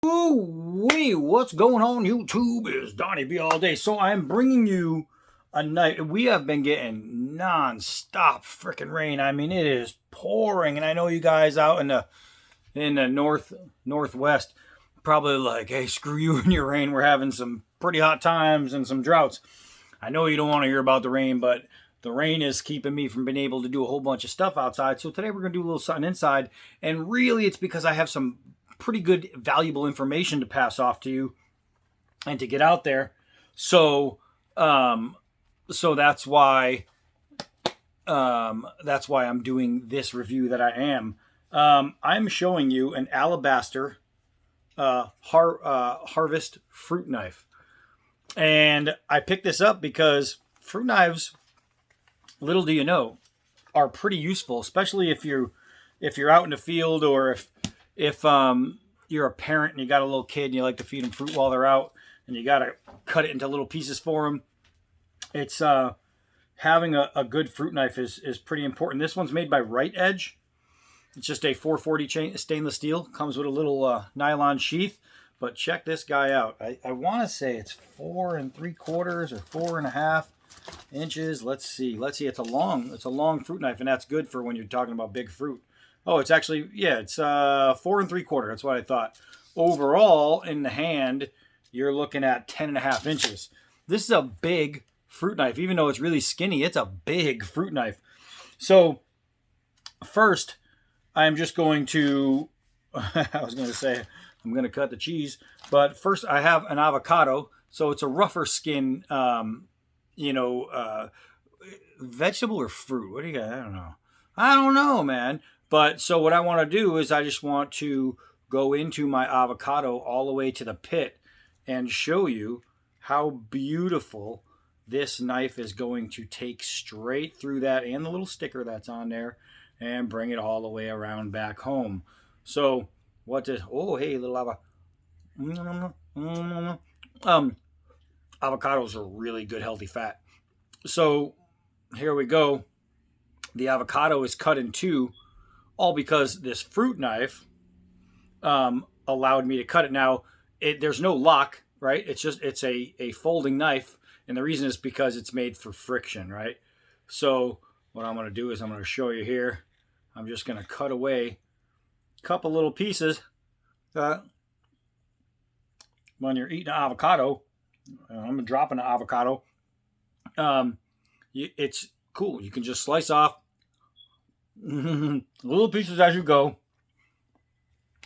Ooh-wee, what's going on YouTube? Is Donnie B all day. So I'm bringing you a night. We have been getting non-stop freaking rain. I mean, it is pouring, and I know you guys out in the northwest probably like, hey, screw you and your rain. We're having some pretty hot times and some droughts. I know you don't want to hear about the rain, but the rain is keeping me from being able to do a whole bunch of stuff outside. So today we're going to do a little something inside, and really it's because I have some pretty good valuable information to pass off to you and to get out there. So that's why I'm doing this review that I am. I'm showing you an Alabaster harvest fruit knife. And I picked this up because fruit knives, little do you know, are pretty useful, especially if you're out in the field, or if you're a parent and you got a little kid and you like to feed them fruit while they're out and you got to cut it into little pieces for them. It's having a good fruit knife is pretty important. This one's made by Rite. It's just a 440 stainless steel. Comes with a little nylon sheath. But check this guy out. I want to say it's 4 3/4 or 4.5 inches. Let's see. It's a long fruit knife, and that's good for when you're talking about big fruit. Oh, it's actually, yeah, it's 4 3/4. That's what I thought. Overall, in the hand, you're looking at 10.5 inches. This is a big fruit knife. Even though it's really skinny, it's a big fruit knife. So first, I'm just going to, I was going to say, I'm going to cut the cheese. But first, I have an avocado. So it's a rougher skin, vegetable or fruit. What do you got? I don't know, man. But so what I want to do is I just want to go into my avocado all the way to the pit and show you how beautiful this knife is going to take straight through that and the little sticker that's on there and bring it all the way around back home. So oh, hey, little avocados are really good healthy fat. So here we go. The avocado is cut in two, all because this fruit knife allowed me to cut it. Now, there's no lock, right? It's a folding knife, and the reason is because it's made for friction, right? So what I'm going to do is I'm going to show you here. I'm just going to cut away a couple little pieces. When you're eating an avocado, I'm dropping an avocado. It's cool. You can just slice off little pieces as you go,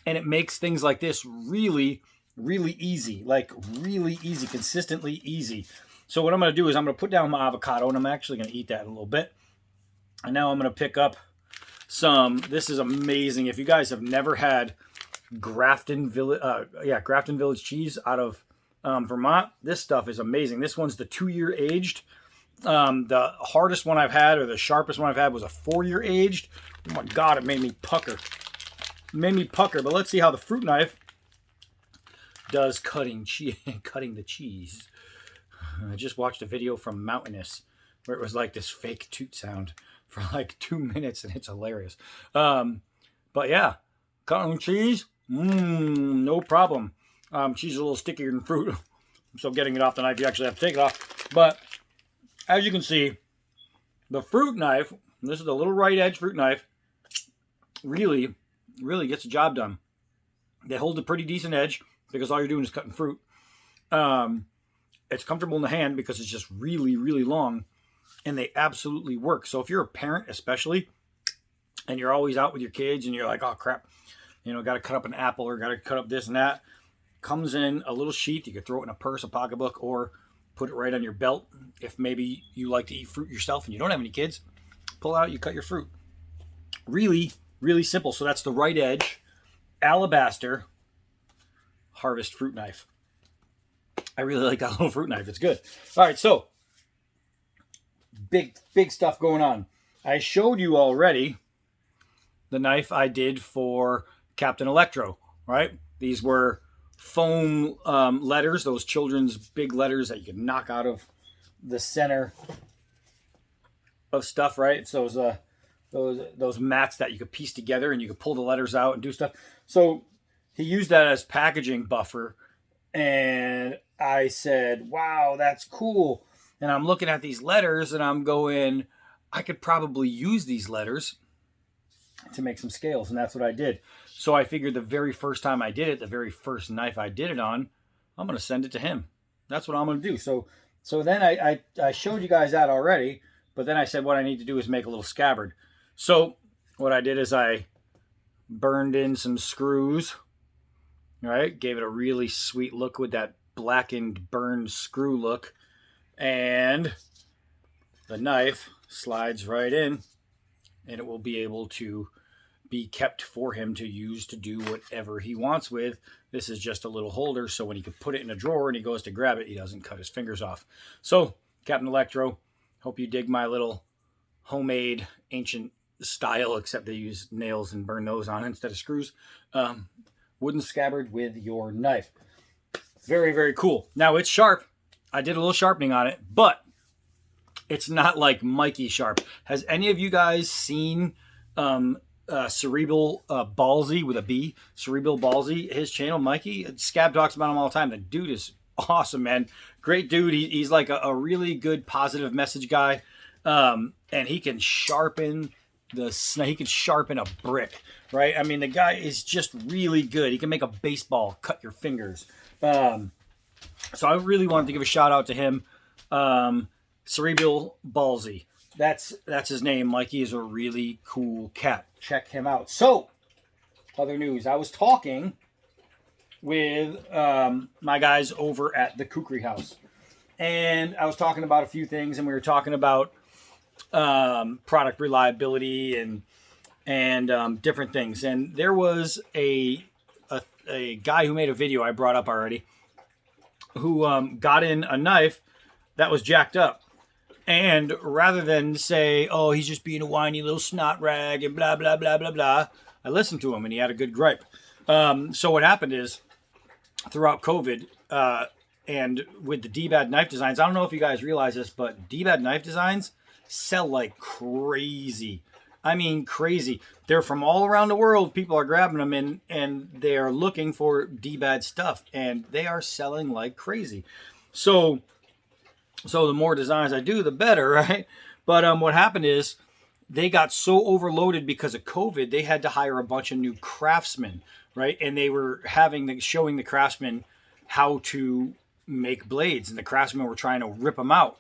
and it makes things like this really, really easy. Like really easy, consistently easy. So what I'm going to do is I'm going to put down my avocado, and I'm actually going to eat that in a little bit. And now I'm going to pick up some. This is amazing. If you guys have never had Grafton Village cheese out of Vermont, this stuff is amazing. This one's the 2-year aged. The hardest one I've had, or the sharpest one I've had, was a 4-year aged. Oh my God, it made me pucker. But let's see how the fruit knife does cutting the cheese. I just watched a video from Mountainous where it was like this fake toot sound for like 2 minutes, and it's hilarious. But yeah, cutting cheese, no problem. Cheese is a little stickier than fruit, so getting it off the knife, you actually have to take it off. But as you can see, the fruit knife, this is the little Rite Edge fruit knife, really, really gets the job done. They hold a pretty decent edge because all you're doing is cutting fruit. It's comfortable in the hand because it's just really, really long, and they absolutely work. So if you're a parent especially, and you're always out with your kids and you're like, oh crap, got to cut up an apple or got to cut up this and that, comes in a little sheath. You could throw it in a purse, a pocketbook, or put it right on your belt. If maybe you like to eat fruit yourself and you don't have any kids, pull out, you cut your fruit. Really, really simple. So that's the Rite Edge Alabaster Harvest fruit knife. I really like that little fruit knife. It's good. All right, so big stuff going on. I showed you already the knife I did for Captain Electro, right? These were foam letters, those children's big letters that you can knock out of the center of stuff, right? It's those mats that you could piece together and you could pull the letters out and do stuff. So he used that as packaging buffer. And I said, wow, that's cool. And I'm looking at these letters and I'm going, I could probably use these letters to make some scales. And that's what I did. So I figured the very first time I did it, the very first knife I did it on, I'm going to send it to him. That's what I'm going to do. So then I showed you guys that already, but then I said what I need to do is make a little scabbard. So what I did is I burned in some screws, right? Gave it a really sweet look with that blackened, burned screw look. And the knife slides right in, and it will be able to be kept for him to use to do whatever he wants with. This is just a little holder, so when he could put it in a drawer and he goes to grab it, he doesn't cut his fingers off. So, Captain Electro, hope you dig my little homemade ancient style, except they use nails and burn those on instead of screws. Wooden scabbard with your knife. Very, very cool. Now, it's sharp. I did a little sharpening on it, but it's not like Mikey sharp. Has any of you guys seen Cerebral Ballsy with a B? Cerebral Ballsy, his channel, Mikey? Scab talks about him all the time. The dude is awesome, man. Great dude. He's like a really good positive message guy. And he can sharpen he can sharpen a brick, right? I mean, the guy is just really good. He can make a baseball cut your fingers. So I really wanted to give a shout out to him. Cerebral Ballsy. That's his name. Mikey is a really cool cat. Check him out. So, other news. I was talking with my guys over at the Kukri House. And I was talking about a few things, and we were talking about product reliability and different things. And there was a guy who made a video I brought up already who got in a knife that was jacked up. And rather than say, oh, he's just being a whiny little snot rag and blah, blah, blah, blah, blah, I listened to him and he had a good gripe. So what happened is throughout COVID and with the D-Bad knife designs, I don't know if you guys realize this, but D-Bad knife designs sell like crazy. I mean, crazy. They're from all around the world. People are grabbing them and they're looking for D-Bad stuff and they are selling like crazy. So the more designs I do, the better, right? But what happened is they got so overloaded because of COVID, they had to hire a bunch of new craftsmen, right? And they were showing the craftsmen how to make blades, and the craftsmen were trying to rip them out.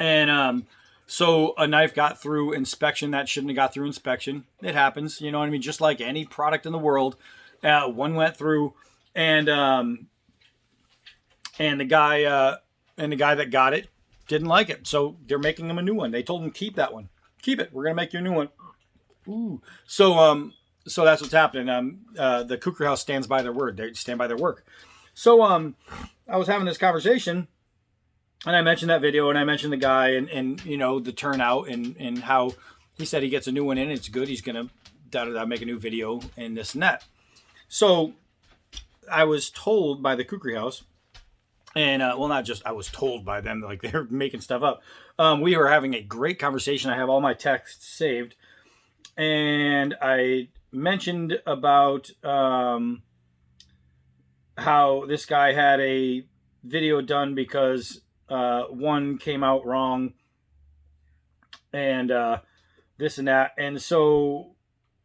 And so a knife got through inspection that shouldn't have got through inspection. It happens, you know what I mean? Just like any product in the world, one went through, and the guy that got it didn't like it. So they're making him a new one. They told him, keep that one. Keep it. We're going to make you a new one. Ooh. So that's what's happening. The Kukri House stands by their word. They stand by their work. So I was having this conversation and I mentioned that video and I mentioned the guy and you know, the turnout and how he said he gets a new one in. It's good. He's going to make a new video and this and that. So I was told by the Kukri House, and, well, not just I was told by them, like they're making stuff up. We were having a great conversation. I have all my texts saved. And I mentioned about how this guy had a video done because one came out wrong. And this and that. And so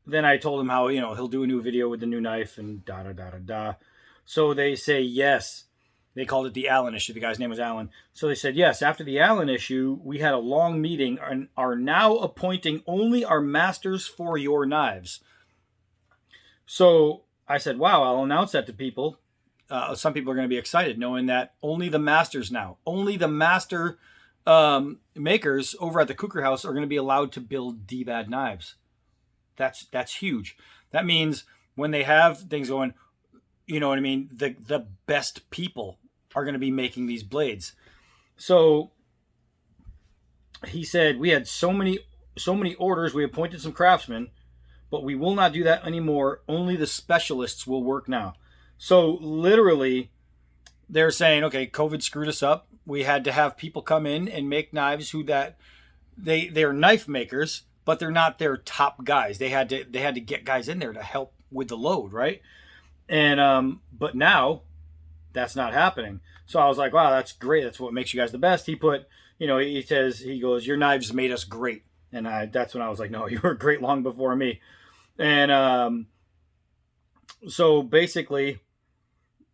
then I told him how, you know, he'll do a new video with the new knife and da-da-da-da-da. So they say yes. They called it the Allen issue. The guy's name was Allen. So they said, yes, after the Allen issue, we had a long meeting and are now appointing only our masters for your knives. So I said, wow, I'll announce that to people. Some people are going to be excited knowing that only the masters now, only the master makers over at the Kukri House are going to be allowed to build D-Bad knives. That's huge. That means when they have things going, you know what I mean? The best people are going to be making these blades. So he said, we had so many orders. We appointed some craftsmen, but we will not do that anymore. Only the specialists will work now. So literally they're saying, okay, COVID screwed us up. We had to have people come in and make knives they're knife makers, but they're not their top guys. They had to get guys in there to help with the load, right? And but now that's not happening. So I was like, wow, that's great. That's what makes you guys the best. He put, he says, he goes, your knives made us great. And that's when I was like, no, you were great long before me. And so basically,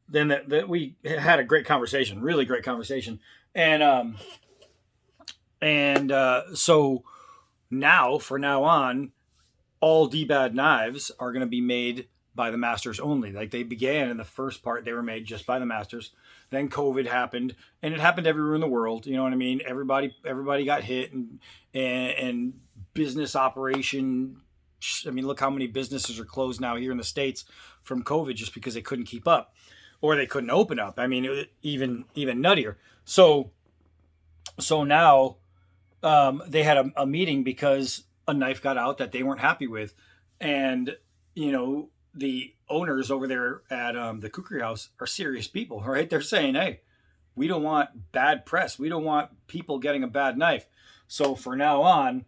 then that we had a great conversation, really great conversation. And so now, for now on, all D-Bad knives are going to be made by the masters only. Like they began in the first part, they were made just by the masters. Then COVID happened, and it happened everywhere in the world. You know what I mean? Everybody got hit, and business operation. I mean, look how many businesses are closed now here in the States from COVID just because they couldn't keep up, or they couldn't open up. I mean, it was even nuttier. So now they had a meeting because a knife got out that they weren't happy with, and the owners over there at the Kukri House are serious people, right? They're saying, hey, we don't want bad press. We don't want people getting a bad knife. So for now on,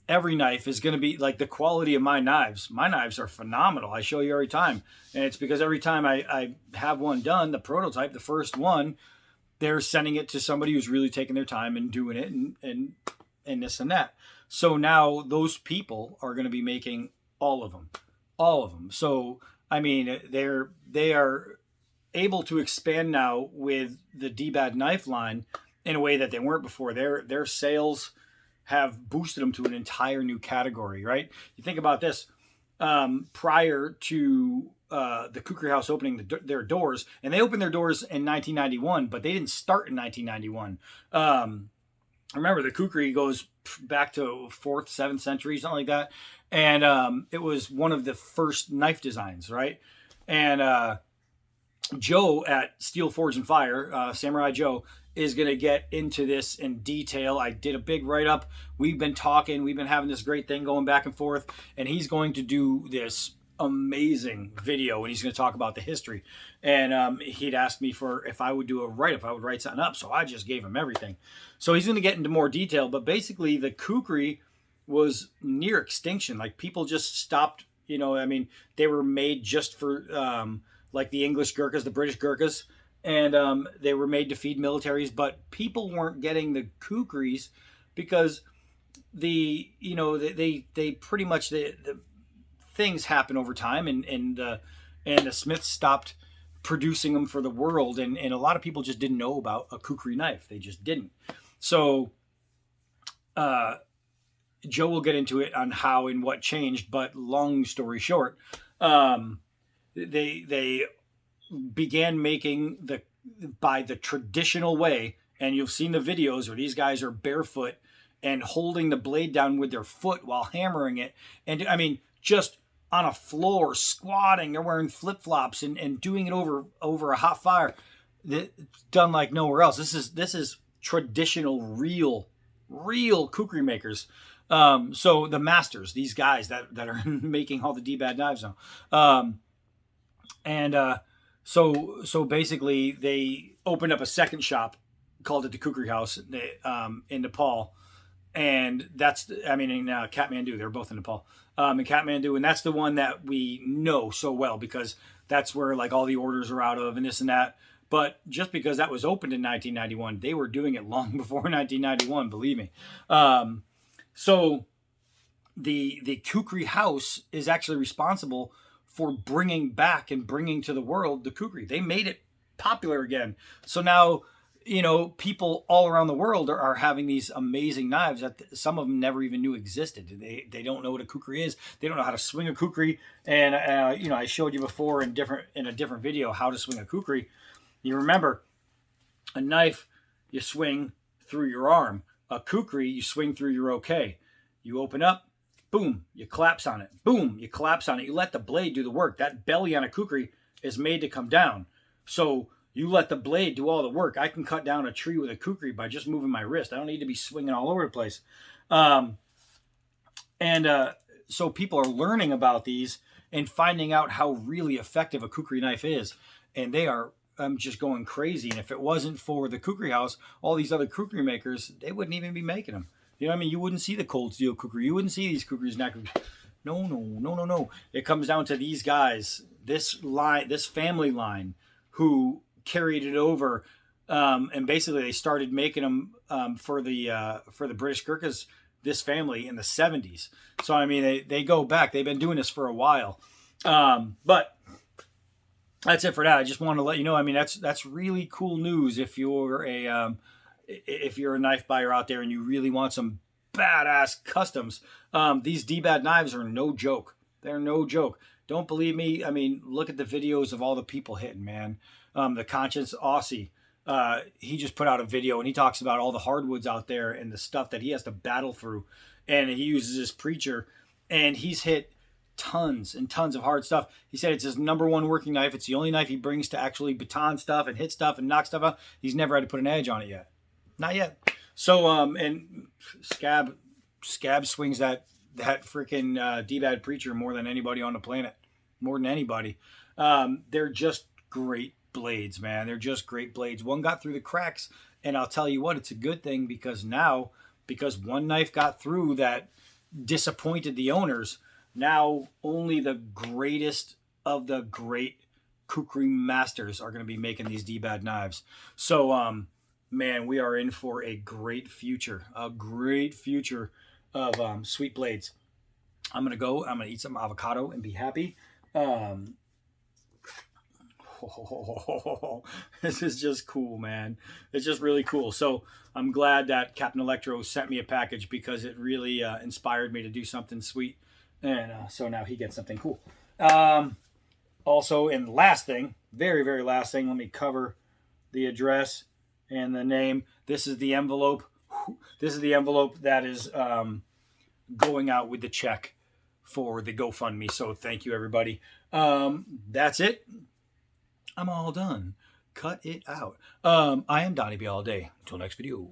every knife is going to be like the quality of my knives. My knives are phenomenal. I show you every time. And it's because every time I have one done, the prototype, the first one, they're sending it to somebody who's really taking their time and doing it and this and that. So now those people are going to be making all of them. So, I mean, they are able to expand now with the D-Bad knife line in a way that they weren't before. Their sales have boosted them to an entire new category, right? You think about this, prior to the Kukri House opening their doors, and they opened their doors in 1991, but they didn't start in 1991. Remember, the Kukri goes back to 4th, 7th century, something like that. And it was one of the first knife designs, right? And Joe at Steel Forge and Fire, Samurai Joe, is going to get into this in detail. I did a big write-up. We've been talking. We've been having this great thing going back and forth. And he's going to do this amazing video, and he's going to talk about the history. And he'd asked me for if I would do a write-up, I would write something up. So I just gave him everything. So he's going to get into more detail. But basically, the Kukri was near extinction. Like, people just stopped, I mean, they were made just for like the English Gurkhas, the British Gurkhas, and they were made to feed militaries, but people weren't getting the Kukris because they pretty much the things happen over time, and the Smiths stopped producing them for the world, and a lot of people just didn't know about a Kukri knife. They just didn't. So Joe will get into it on how and what changed, but long story short, they began making by the traditional way, and you've seen the videos where these guys are barefoot and holding the blade down with their foot while hammering it, and I mean, just on a floor, squatting. They're wearing flip-flops and doing it over a hot fire. Done like nowhere else. This is traditional, real Kukri makers. So the masters, these guys that are making all the D-Bad knives now. So basically they opened up a second shop, called it the Kukri House, in Nepal. And that's, in Kathmandu. They're both in Nepal. In Kathmandu, and that's the one that we know so well because that's where like all the orders are out of and this and that. But just because that was opened in 1991, they were doing it long before 1991, believe me. So the Kukri House is actually responsible for bringing back and bringing to the world the Kukri. They made it popular again. So now, people all around the world are having these amazing knives that some of them never even knew existed. They don't know what a Kukri is. They don't know how to swing a Kukri. And, I showed you before in a different video how to swing a Kukri. You remember, a knife, you swing through your arm. A Kukri, you swing through your okay. You open up, boom, you collapse on it. Boom, you collapse on it. You let the blade do the work. That belly on a Kukri is made to come down. So you let the blade do all the work. I can cut down a tree with a Kukri by just moving my wrist. I don't need to be swinging all over the place. So people are learning about these and finding out how really effective a Kukri knife is. And they are just going crazy. And if it wasn't for the Kukri House, all these other Kukri makers, they wouldn't even be making them. You know what I mean? You wouldn't see the cold steel Kukri. You wouldn't see these Kukris. No. It comes down to these guys this family line, who carried it over, and basically they started making them for the British Gurkhas. This family in the 70s. So I mean, they go back. They've been doing this for a while. But that's it for that. I just want to let you know. I mean, that's really cool news if you're a knife buyer out there and you really want some badass customs. These D-Bad knives are no joke. They're no joke. Don't believe me? I mean, look at the videos of all the people hitting, man. The Conscience Aussie, he just put out a video and he talks about all the hardwoods out there and the stuff that he has to battle through. And he uses his preacher, and he's hit tons and tons of hard stuff. He said it's his #1 working knife. It's the only knife he brings to actually baton stuff and hit stuff and knock stuff out. He's never had to put an edge on it yet. Not yet. So, and Scab swings that freaking D-Bad preacher more than anybody on the planet. More than anybody. They're just great blades, man. They're just great blades. One got through the cracks, and I'll tell you what, it's a good thing, because one knife got through that disappointed the owners, now only the greatest of the great kukri masters are going to be making these D-Bad knives. So, man, we are in for a great future of sweet blades. I'm going to eat some avocado and be happy. This is just cool, man. It's just really cool. So I'm glad that Captain Electro sent me a package, because it really inspired me to do something sweet. And so now he gets something cool. Also, and last thing, very, very last thing, let me cover the address and the name. This is the envelope. This is the envelope that is going out with the check for the GoFundMe. So thank you, everybody. That's it. I'm all done. Cut it out. I am Donnie B all day. Until next video.